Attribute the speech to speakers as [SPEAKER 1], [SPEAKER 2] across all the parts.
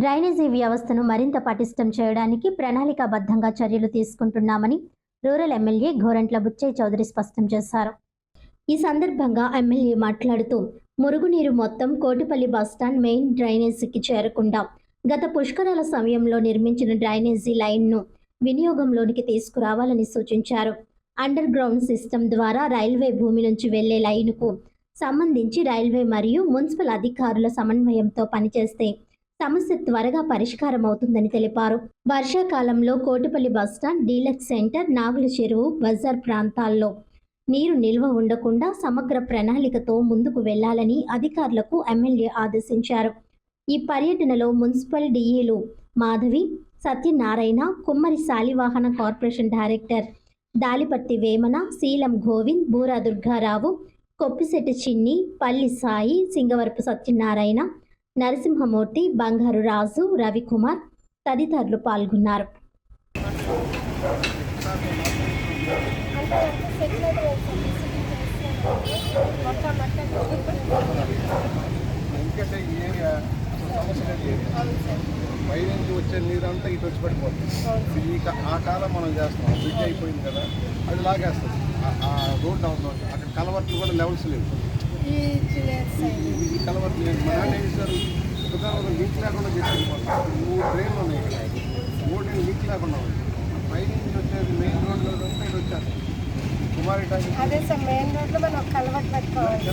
[SPEAKER 1] Drainage వ్యవస్థను మరింత పటిష్టం చేయడానికి ప్రణాళికాబద్ధంగా చర్యలు తీసుకుంటున్నామని రూరల్ ఎమ్మెల్యే గోరంట్ల బుచ్చయ్య చౌదరి స్పష్టం చేశారు. ఈ సందర్భంగా ఎమ్మెల్యే మాట్లాడుతూ మురుగునీరు మొత్తం కోటిపల్లి బస్టాండ్ మెయిన్ డ్రైనేజీకి చేరకుండా గత పుష్కరాల సమయంలో నిర్మించిన డ్రైనేజీ లైన్ను వినియోగంలోనికి తీసుకురావాలని సూచించారు. అండర్ గ్రౌండ్ సిస్టమ్ ద్వారా రైల్వే భూమి నుంచి వెళ్లే లైనుకు సంబంధించి రైల్వే మరియు మున్సిపల్ అధికారుల సమన్వయంతో పనిచేస్తే సమస్య త్వరగా పరిష్కారం అవుతుందని తెలిపారు. వర్షాకాలంలో కోటిపల్లి బస్టాండ్, డీలక్స్ సెంటర్, నాగుల చెరువు, బజార్ ప్రాంతాల్లో నీరు నిల్వ ఉండకుండా సమగ్ర ప్రణాళికతో ముందుకు వెళ్లాలని అధికారులకు ఎమ్మెల్యే ఆదేశించారు. ఈ పర్యటనలో మున్సిపల్ డిఈలు మాధవి, సత్యనారాయణ, కుమ్మరి శాలివాహన కార్పొరేషన్ డైరెక్టర్ దాలిపట్టి వేమన, శీలం గోవింద్, బూరా దుర్గారావు, కొప్పిశెట్టి చిన్ని, పల్లి సాయి, సింగవరపు సత్యనారాయణ, నరసింహమూర్తి, బంగారు రాజు, రవికుమార్ తదితరులు పాల్గొన్నారు.
[SPEAKER 2] ఎందుకంటే ఈ ఏరియా సమస్య పై నుంచి వచ్చే నీరు అంతా ఇటు వచ్చి పడిపోతుంది. ఆ కాలం మనం చేస్తాం, బ్రిడ్జ్ అయిపోయింది కదా, అది లాగేస్తుంది. ఆ రోడ్డు అవుతుంది, అక్కడ కలవర్ట్లు కూడా లెవెల్స్ లేవు. ఈ కలవర్ట్లు లేదు. మన ఏం చేస్తారు, ఉదాహరణ లీక్ లేకుండా చేసుకుంటున్నాం. 3 ట్రైన్లు ఉన్నాయి ఇక్కడ, 3 లీక్ లేకుండా ఉంది. పై నుంచి వచ్చేది మెయిన్ రోడ్లో అంతా ఇటు వచ్చారు. కుమారి టాంక్
[SPEAKER 3] అదే సార్, మెయిన్ రోడ్లో మనం కలవట్ పెట్టుకోవాలి.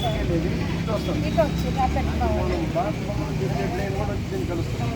[SPEAKER 2] ఇటు వస్తుంది,
[SPEAKER 3] ఇటు వచ్చి పెట్టుకోవాలి.
[SPEAKER 2] మనం బాగా ట్రైన్ కూడా వచ్చి కలుస్తాం.